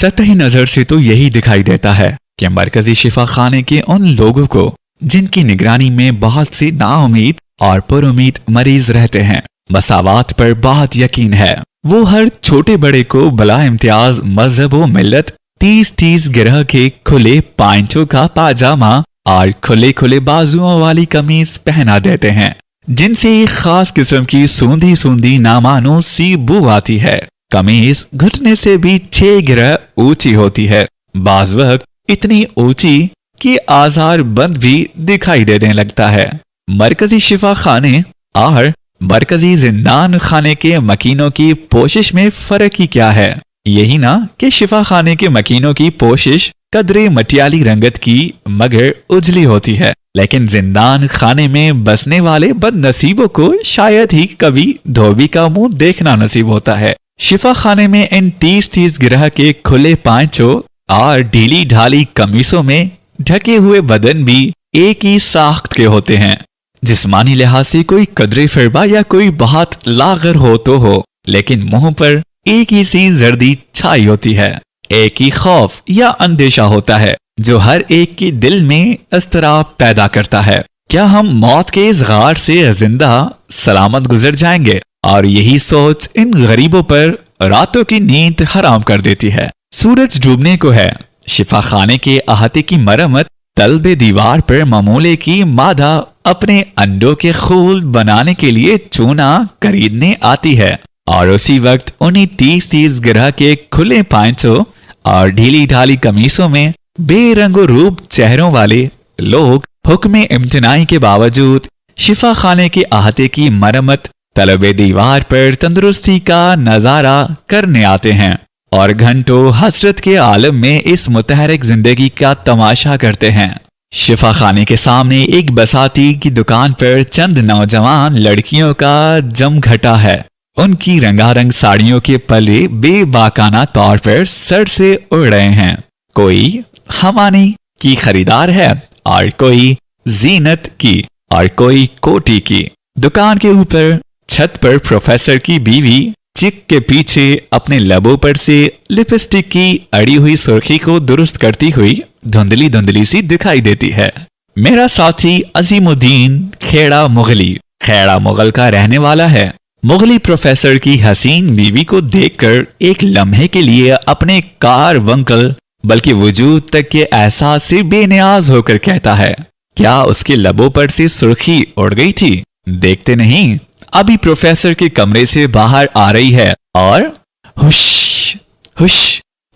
सतही नजर से तो यही दिखाई देता है कि मरकजी शिफा खाने के उन लोगों को जिनकी निगरानी में बहुत से नाउमीद और पुरुमीद मरीज रहते हैं मसावात पर बहुत यकीन है। वो हर छोटे बड़े को बला इम्तियाज मजहब व मिल्लत 30-30 गिरह के खुले पांचों का पाजामा और खुले खुले बाजुओं वाली कमीज पहना देते हैं, जिनसे एक खास किस्म की सूंधी सूंधी नामानो सी बू आती है। कमीज घुटने से भी 6 गिरह ऊंची होती है, बाज वक्त इतनी ऊंची कि आजार बंद भी दिखाई देने लगता है। मरकजी शिफा खाने और मरकजी जिंदान खाने के मकीनों की पोशिश में फर्क ही क्या है? यही ना कि शिफा खाने के मकीनों की पोशिश कदरे मटियाली रंगत की मगर उजली होती है, लेकिन जिंदान खाने में बसने वाले बदनसीबों को शायद ही कभी धोबी का मुंह देखना नसीब होता है। शिफा खाने में इन 30-30 गिरह के खुले पांचों और ढीली ढाली कमीसों में ढके हुए बदन भी एक ही साख्त के होते हैं। जिस्मानी लिहाज से कोई कदरे फिरबा या कोई बहुत लागर हो तो हो, लेकिन मुंह पर एक ही सी जर्दी छाई होती है। एक ही खौफ या अंदेशा होता है जो हर एक के दिल में इस्तराब पैदा करता है। क्या हम मौत के इस गार से जिंदा सलामत गुजर जाएंगे? और यही सोच इन गरीबों पर रातों की नींद हराम कर देती है। सूरज डूबने को है। शिफा खाने के अहाते की मरम्मत तलबे दीवार पर ममूले की मादा अपने अंडों के खूल बनाने के लिए चूना खरीदने आती है, और उसी वक्त उन्हीं 30-30 गिरह के खुले पांचों और ढीली ढाली कमीसों में बेरंगो रूप चेहरों वाले लोग हुक्म इम्तिनाई के बावजूद शिफा खाने के अहाते की मरम्मत तलबे दीवार पर तंदुरुस्ती का नजारा करने आते हैं और घंटों हसरत के आलम में इस मुतहरिक जिंदगी का तमाशा करते हैं। शिफा खाने के सामने एक बसाती की दुकान पर चंद नौजवान लड़कियों का जमघटा है। उनकी रंगारंग साड़ियों के पल्ले बेबाकाना तौर पर सर से उड़ रहे हैं। कोई हमानी की खरीदार है और कोई जीनत की और कोई कोटी की। दुकान के ऊपर छत पर प्रोफेसर की बीवी चिक के पीछे अपने लबों पर से लिपस्टिक की अड़ी हुई सुर्खी को दुरुस्त करती हुई धुंधली धुंधली सी दिखाई देती है। मेरा साथी अजीमुद्दीन खेड़ा मुगल का रहने वाला है। मुगली प्रोफेसर की हसीन बीवी को देखकर एक लम्हे के लिए अपने कार वंकल बल्कि वजूद तक के एहसास से बेनियाज होकर कहता है, क्या उसके लबों पर से सुर्खी उड़ गई थी? देखते नहीं, अभी प्रोफेसर के कमरे से बाहर आ रही है और हुश हुश।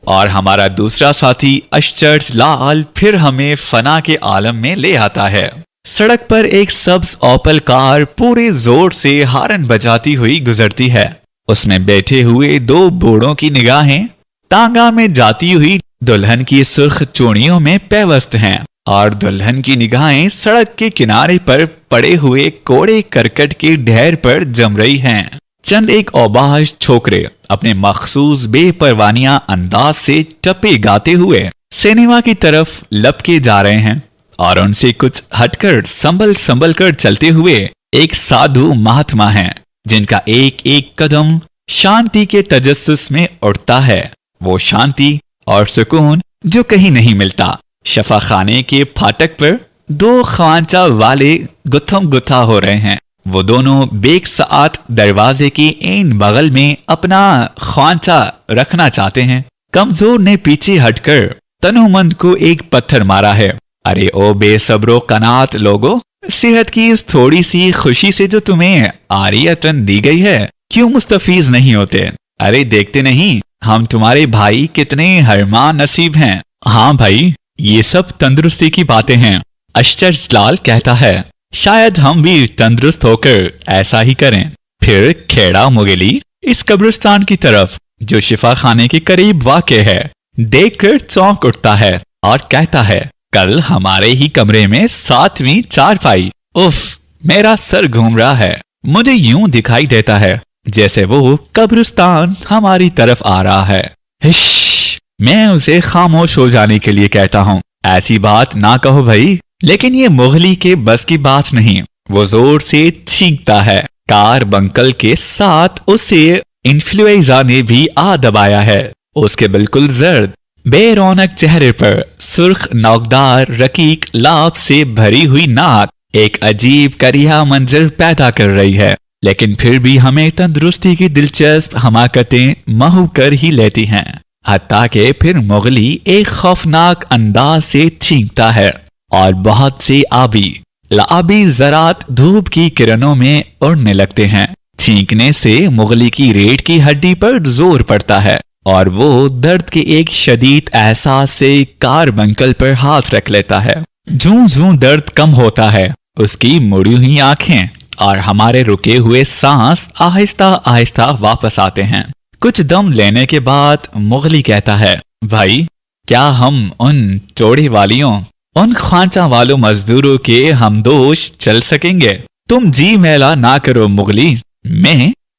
और हमारा दूसरा साथी अश्चर्ज लाल फिर हमें फना के आलम में ले आता है। सड़क पर एक सब्ज ओपल कार पूरे जोर से हारन बजाती हुई गुजरती है। उसमें बैठे हुए 2 बूढ़ों की निगाहें तांगा में जाती हुई दुल्हन की सुर्ख चूड़ियों में पेवस्त हैं और दुल्हन की निगाहें सड़क के किनारे पर पड़े हुए कोड़े करकट के ढेर पर जम रही हैं। चंद एक औबाज छोकरे अपने मखसूस बेपरवानिया अंदाज से टप्पे गाते हुए सिनेमा की तरफ लपके जा रहे हैं और उनसे कुछ हटकर संभल कर चलते हुए एक साधु महात्मा हैं, जिनका एक एक कदम शांति के तजस्सुस में उड़ता है। वो शांति और सुकून जो कहीं नहीं मिलता। शिफा खाने के फाटक पर 2 ख्वांचा वाले गुत्थम गुत्था हो रहे हैं। वो दोनों बेक साथ दरवाजे के ऐन बगल में अपना ख्वांचा रखना चाहते हैं। कमजोर ने पीछे हटकर तनुमंद को एक पत्थर मारा है। अरे ओ बेसब्रो कनात लोगो, सेहत की इस थोड़ी सी खुशी से जो तुम्हें आरियतन दी गई है, क्यों मुस्तफीज नहीं होते? अरे देखते नहीं, हम तुम्हारे भाई कितने हरमान नसीब हैं। हाँ भाई, ये सब तंदुरुस्ती की बातें हैं, अश्चर्ज लाल कहता है। शायद हम भी तंदुरुस्त होकर ऐसा ही करें। फिर खेड़ा मुगली इस कब्रिस्तान की तरफ जो शिफा खाने के करीब वाक़ है देखकर चौंक उठता है और कहता है, कल हमारे ही कमरे में 7वीं चारपाई। उफ, मेरा सर घूम रहा है। मुझे यूं दिखाई देता है जैसे वो कब्रिस्तान हमारी तरफ आ रहा है। हिश, मैं उसे खामोश हो जाने के लिए कहता हूँ, ऐसी बात ना कहो भाई। लेकिन ये मुगली के बस की बात नहीं। वो जोर से चीखता है। कार बंकल के साथ उसे इन्फ्लुएंजा ने भी आ दबाया है। उसके बिल्कुल जर्द बेरौनक चेहरे पर सुर्ख नोकदार रकीक लाभ से भरी हुई नाक एक अजीब करिया मंजर पैदा कर रही है, लेकिन फिर भी हमें तंदुरुस्ती की दिलचस्प हमाकतें महू कर ही लेती हैं। हत्ता के फिर मुगली एक खौफनाक अंदाज से छींकता है और बहुत से आबी ज़रात धूप की किरणों में उड़ने लगते हैं। छींकने से मुगली की रीढ़ की हड्डी पर जोर पड़ता है और वो दर्द के एक शदीद एहसास से कारबंकल पर हाथ रख लेता है। जूं जूं दर्द कम होता है, उसकी मुड़ी हुई आंखें और हमारे रुके हुए सांस आहिस्ता आहिस्ता वापस आते हैं। कुछ दम लेने के बाद मुगली कहता है, भाई क्या हम उन चौड़ी वालियों, उन खांचा वालों मजदूरों के हमदोश चल सकेंगे? तुम जी मेला ना करो मुगली,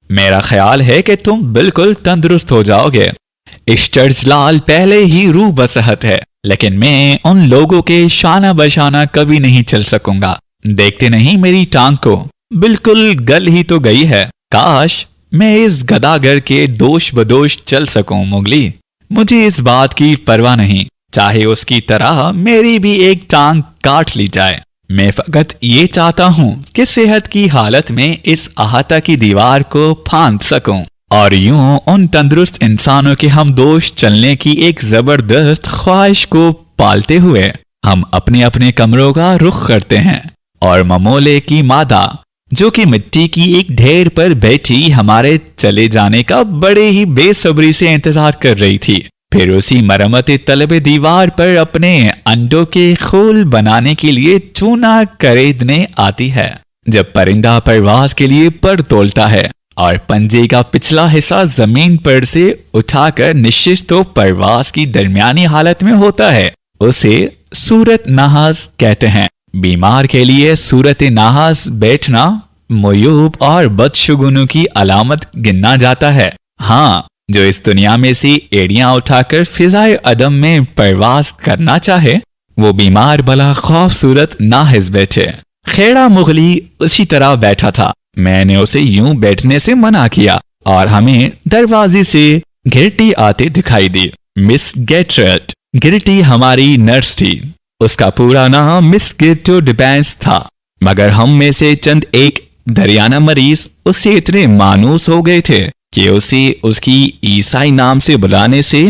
मेरा ख्याल है कि तुम बिल्कुल तंदुरुस्त हो जाओगे। इश्तर्जलाल पहले ही रूह बसहत है, लेकिन मैं उन लोगों के शाना बशाना कभी नहीं चल सकूंगा। देखते नहीं मेरी टांग को, बिल्कुल गल ही तो गई है। काश मैं इस गदागर के दोष बदोश चल सकूं मुगली। मुझे इस बात की परवाह नहीं, चाहे उसकी तरह मेरी भी एक टांग काट ली जाए। मैं फकत ये चाहता हूँ कि सेहत की हालत में इस अहाता की दीवार को फांद सकूं और यूं उन तंदुरुस्त इंसानों के हमदोश चलने की एक जबरदस्त ख्वाहिश को पालते हुए हम अपने अपने कमरों का रुख करते हैं और ममोले की मादा, जो कि मिट्टी की एक ढेर पर बैठी हमारे चले जाने का बड़े ही बेसब्री से इंतजार कर रही थी, फिर उसी मरम्मत तलबे दीवार पर अपने अंडों के खोल बनाने के लिए चूना खरीदने आती है। जब परिंदा परवाज के लिए पर तोलता है और पंजे का पिछला हिस्सा जमीन पर से उठाकर निश्चित तो परवाज की दरमियानी हालत में होता है, उसे सूरत नहाज कहते हैं। बीमार के लिए सूरत नहाज बैठना मुयूब और बदशगुनों की अलामत गिना जाता है। हाँ, जो इस दुनिया में से एड़ियां उठाकर फिजाए अदम में परवाज करना चाहे, वो बीमार भला खौफसूरत नाहिज बैठे। खेड़ा मुगली उसी तरह बैठा था। मैंने उसे यूं बैठने से मना किया और हमें दरवाजे से गिरटी आते दिखाई दी। मिस गेटरेट गिरटी हमारी नर्स थी। उसका पूरा नाम मिस गिरटो डिबेंस था, मगर हम में से चंद एक दरियाना मरीज उससे इतने मानूस हो गए थे कि उसे उसकी ईसाई नाम से बुलाने से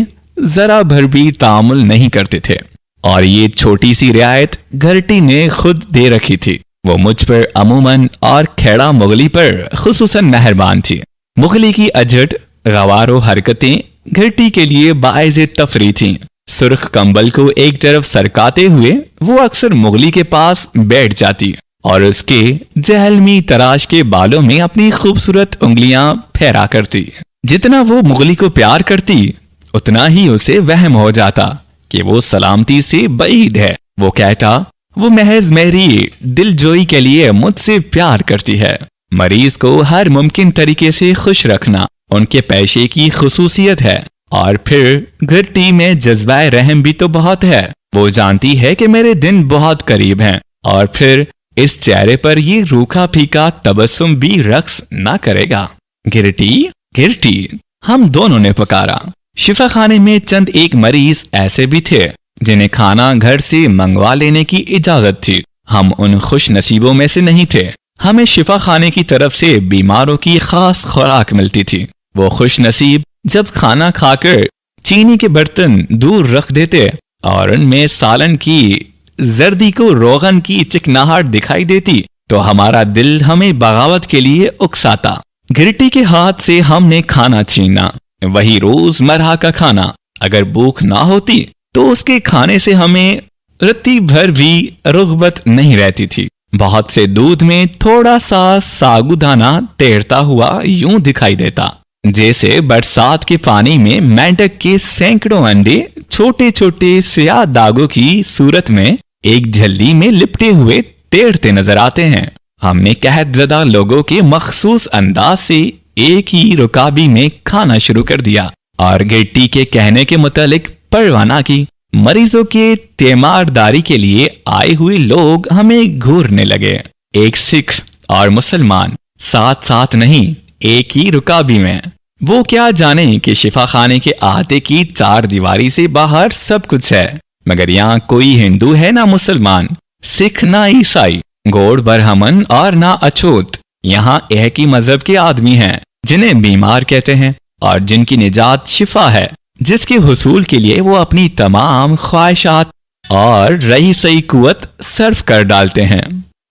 जरा भर भी तामुल नहीं करते थे, और ये छोटी सी रियायत घरटी ने खुद दे रखी थी। वो मुझ पर अमूमन और खेड़ा मुगली पर खुसूसन मेहरबान थी। मुगली की अजट गवारो हरकतें घरटी के लिए बाइज़ तफरी थीं। सुर्ख कंबल को एक तरफ सरकाते हुए वो अक्सर मुगली के पास बैठ जाती और उसके जहलमी तराश के बालों में अपनी खूबसूरत उंगलियां फहरा करती। जितना वो मुगली को प्यार करती, उतना ही उसे वहम हो जाता कि वो सलामती से बईद है। वो कहता, वो महज मेरी दिलजोई के लिए मुझसे प्यार करती है। मरीज को हर मुमकिन तरीके से खुश रखना उनके पेशे की खुसूसियत है। और फिर घरटी में जज्बाए रहम भी तो बहुत है। वो जानती है कि मेरे दिन बहुत करीब हैं, और फिर इस चेहरे पर ये रूखा फीका तबस्सुम भी रक्स ना करेगा। गिरटी गिरटी हम दोनों ने पुकारा। शिफा खाने में चंद एक मरीज ऐसे भी थे जिन्हें खाना घर से मंगवा लेने की इजाजत थी। हम उन खुश नसीबों में से नहीं थे। हमें शिफा खाने की तरफ से बीमारों की खास खुराक मिलती थी। वो खुश नसीब जब खाना खाकर चीनी के बर्तन दूर रख देते और उनमें सालन की जर्दी को रोगन की चिकनाहट दिखाई देती, तो हमारा दिल हमें बगावत के लिए उकसाता। गिरटी के हाथ से हमने खाना छीना, वही रोजमर्रा का खाना। अगर भूख ना होती तो उसके खाने से हमें रत्ती भर भी रुग़बत नहीं रहती थी। बहुत से दूध में थोड़ा सा साबूदाना तैरता हुआ यूं दिखाई देता, जैसे बरसात के पानी में मेंढक के सैकड़ों अंडे छोटे छोटे स्याह दागों की सूरत में एक झल्ली में लिपटे हुए तैरते नजर आते हैं। हमने कहतज़दा लोगों के मखसूस अंदाज से एक ही रुकाबी में खाना शुरू कर दिया और गिट्टी के कहने के मुतालिक परवाना की। मरीजों के तीमारदारी के लिए आए हुए लोग हमें घूरने लगे। एक सिख और मुसलमान साथ साथ नहीं, एक ही रुकाबी में। وہ کیا جانے کہ شفا خانے کے احاطے کی 4 دیواری سے باہر سب کچھ ہے، مگر یہاں کوئی ہندو ہے نہ مسلمان، سکھ نہ عیسائی، گوڑ برہمن اور نہ اچھوت۔ یہاں ایک ہی مذہب کے آدمی ہیں جنہیں بیمار کہتے ہیں اور جن کی نجات شفا ہے، جس کے حصول کے لیے وہ اپنی تمام خواہشات اور رہی سہی قوت صرف کر ڈالتے ہیں۔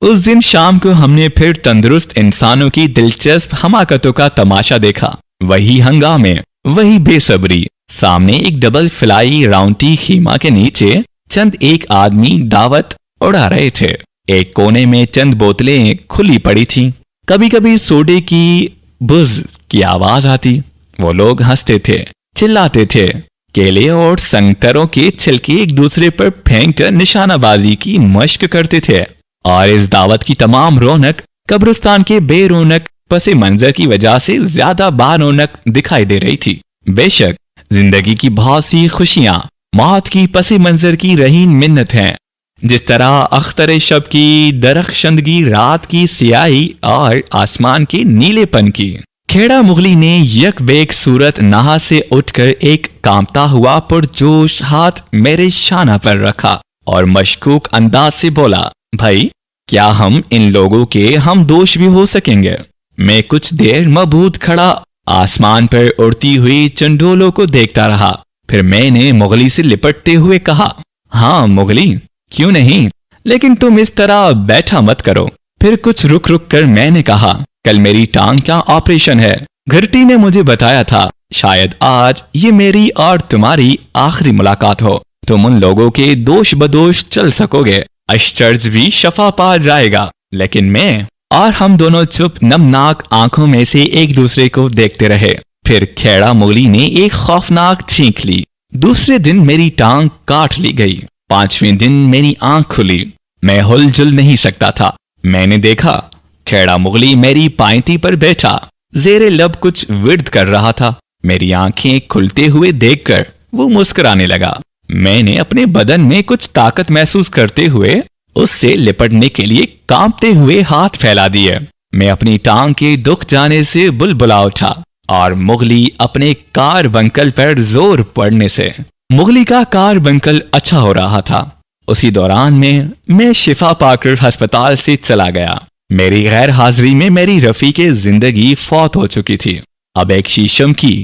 اس دن شام کو ہم نے پھر تندرست انسانوں کی دلچسپ حماقتوں کا تماشا دیکھا۔ وہی ہنگامے، وہی بے صبری۔ سامنے ایک ڈبل فلائی راؤنٹی خیمہ کے نیچے چند ایک آدمی دعوت اڑا رہے تھے۔ ایک کونے میں چند بوتلیں کھلی پڑی تھیں، کبھی کبھی سوڈے کی بز کی آواز آتی۔ وہ لوگ ہنستے تھے، چلاتے تھے، کیلے اور سنگتروں کے چھلکے ایک دوسرے پر پھینک کر نشانہ بازی کی مشق کرتے تھے، اور اس دعوت کی تمام رونق قبرستان کے بے رونق پس منظر کی وجہ سے زیادہ بارونق دکھائی دے رہی تھی۔ بے شک زندگی کی بہت سی خوشیاں موت کی پس منظر کی رہین منت ہیں، جس طرح اختر شب کی درخشندگی رات کی سیاہی اور آسمان کے نیلے پن کی۔ کھیڑا مغلی نے یک بیک صورت نہا سے اٹھ کر ایک کانپتا ہوا پرجوش ہاتھ میرے شانہ پر رکھا اور مشکوک انداز سے بولا، بھائی کیا ہم ان لوگوں کے ہم دوش بھی ہو سکیں گے؟ میں کچھ دیر مبہوت کھڑا آسمان پر اڑتی ہوئی چنڈولوں کو دیکھتا رہا، پھر میں نے مغلی سے لپٹتے ہوئے کہا، ہاں مغلی، کیوں نہیں، لیکن تم اس طرح بیٹھا مت کرو۔ پھر کچھ رک کر میں نے کہا، کل میری ٹانگ کا آپریشن ہے، گھرٹی نے مجھے بتایا تھا، شاید آج یہ میری اور تمہاری آخری ملاقات ہو، تم ان لوگوں کے دوش بدوش چل سکو گے، اشچرج بھی شفا پا جائے گا، لیکن میں اور ہم دونوں چپ نمناک آنکھوں میں سے ایک دوسرے کو دیکھتے رہے۔ پھر کھیڑا مغلی نے ایک خوفناک چھینک لی۔ دوسرے دن میری ٹانگ کاٹ لی گئی، 5ویں دن میری آنکھ کھلی، میں ہل جل نہیں سکتا تھا۔ میں نے دیکھا کھیڑا مغلی میری پائنتی پر بیٹھا زیر لب کچھ ورد کر رہا تھا۔ میری آنکھیں کھلتے ہوئے دیکھ کر وہ مسکرانے لگا۔ میں نے اپنے بدن میں کچھ طاقت محسوس کرتے ہوئے اس سے لپٹنے کے لیے کانپتے ہوئے ہاتھ پھیلا دیے۔ میں اپنی ٹانگ کے دکھ جانے سے بلبلا اٹھا اور مغلی اپنے کار بنکل پر زور پڑنے سے۔ مغلی کا کار بنکل اچھا ہو رہا تھا۔ اسی دوران میں شفا پا کر ہسپتال سے چلا گیا۔ میری غیر حاضری میں میری رفیع کی زندگی فوت ہو چکی تھی۔ اب ایک شیشم کی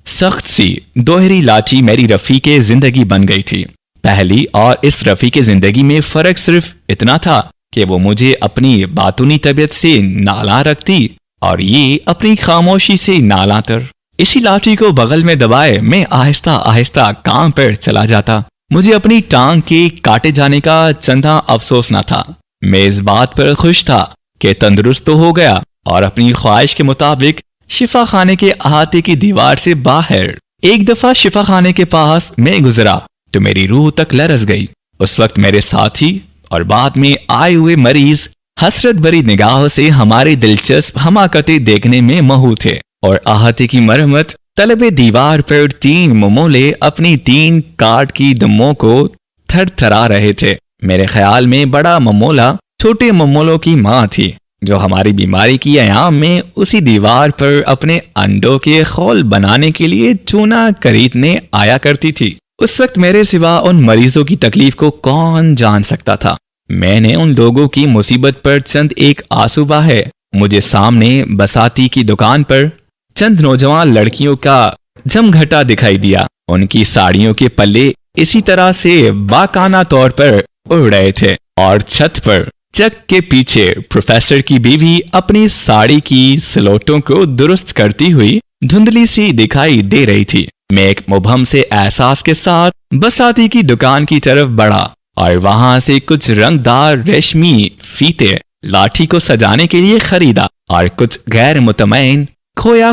سخت سی دوہری لاٹھی میری رفیع کی زندگی بن گئی تھی۔ پہلی اور اس رفیع کی زندگی میں فرق صرف اتنا تھا کہ وہ مجھے اپنی باطنی طبیعت سے نالاں رکھتی اور یہ اپنی خاموشی سے نالاں تر۔ اسی لاٹھی کو بغل میں دبائے میں آہستہ آہستہ کام پر چلا جاتا۔ مجھے اپنی ٹانگ کے کاٹے جانے کا چندہ افسوس نہ تھا۔ میں اس بات پر خوش تھا کہ تندرست تو ہو گیا اور اپنی خواہش کے مطابق شفا خانے کے احاطے کی دیوار سے باہر۔ ایک دفعہ شفا خانے کے پاس میں گزرا تو میری روح تک لرز گئی۔ اس وقت میرے ساتھی اور بعد میں آئے ہوئے مریض حسرت بری نگاہوں سے ہماری دلچسپ حماقتیں دیکھنے میں مہو تھے، اور احاطے کی مرمت طلب دیوار پر 3 ممولے اپنی 3 کاٹ کی دموں کو تھر تھرا رہے تھے۔ میرے خیال میں بڑا ممولا چھوٹے ممولوں کی ماں تھی، جو ہماری بیماری کی ایام میں اسی دیوار پر اپنے انڈوں کے خول بنانے کے لیے چونا خریدنے آیا کرتی تھی۔ اس وقت میرے سوا ان مریضوں کی تکلیف کو کون جان سکتا تھا۔ میں نے ان لوگوں کی مصیبت پر چند ایک آنسو بہائے۔ مجھے سامنے بساتی کی دکان پر چند نوجوان لڑکیوں کا جمگھٹا دکھائی دیا۔ ان کی ساڑیوں کے پلے اسی طرح سے باکانہ طور پر اڑ رہے تھے، اور چھت پر چک کے پیچھے پروفیسر کی بیوی اپنی ساڑی کی سلوٹوں کو درست کرتی ہوئی دھندلی سی دکھائی دے رہی تھی۔ میں ایک مبہم سے احساس کے ساتھ بساتی کی دکان کی طرف بڑھا اور وہاں سے کچھ رنگدار ریشمی فیتے لاٹھی کو سجانے کے لیے خریدا، اور کچھ غیر مطمئن کھویا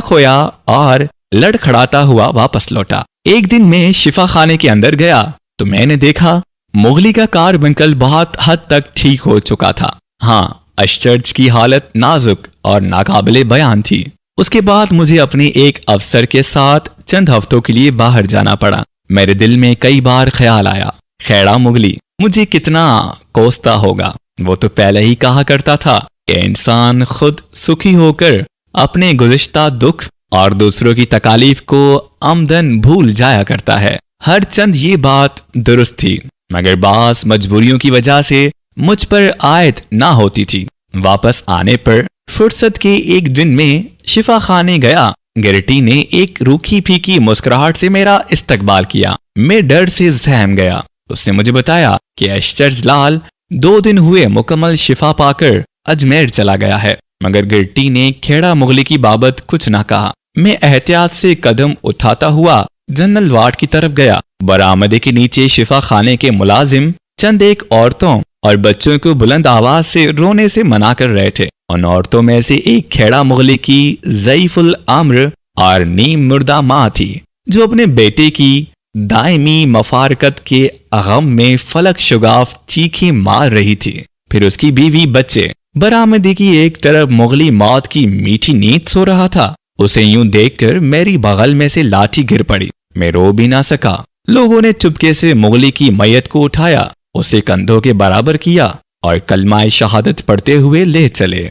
اور لڑکھڑاتا ہوا واپس لوٹا۔ ایک دن میں شفا خانے کے اندر گیا تو میں نے دیکھا مغلی کا کار بنکل بہت حد تک ٹھیک ہو چکا تھا۔ ہاں، اشچرج کی حالت نازک اور ناقابل بیان تھی۔ اس کے بعد مجھے اپنے ایک افسر کے ساتھ چند ہفتوں کے لیے باہر جانا پڑا۔ میرے دل میں کئی بار خیال آیا، کھیڑا مغلی مجھے کتنا کوستا ہوگا۔ وہ تو پہلے ہی کہا کرتا تھا کہ انسان خود سکھی ہو کر اپنے گزشتہ دکھ और दूसरों की तकालीफ को आमदन भूल जाया करता है। हर चंद ये बात दुरुस्त थी, मगर बास मजबूरियों की वजह से मुझ पर आयत ना होती थी। वापस आने पर फुर्सत के एक दिन में शिफा खाने गया। गिरटी ने एक रूखी फीकी मुस्कुराहट से मेरा इस्तकबाल किया। मैं डर से सहम गया। उसने मुझे बताया कि अशरज लाल 2 दिन हुए मुकम्मल शिफा पाकर अजमेर चला गया है, मगर गिरटी ने खेड़ा मुगली की बाबत कुछ न कहा। मैं एहतियात से कदम उठाता हुआ जनरल वार्ड की तरफ गया। बरामदे के नीचे शिफा खाने के मुलाजिम चंद एक औरतों और बच्चों को बुलंद आवाज से रोने से मना कर रहे थे। उन औरतों में से एक खेड़ा मुगली की ज़ईफुल अम्र और नीम मुर्दा माँ थी, जो अपने बेटे की दायमी मफारकत के गम में फलक शुगाफ चीखें मार रही थी। फिर उसकी बीवी बच्चे। बरामदे की एक तरफ मुगली मौत की मीठी नींद सो रहा था। उसे यूं देखकर मेरी बगल में से लाठी गिर पड़ी। मैं रो भी ना सका। लोगों ने चुपके से मुगली की मैयत को उठाया, उसे कंधों के बराबर किया और कलमाए शहादत पढ़ते हुए ले चले।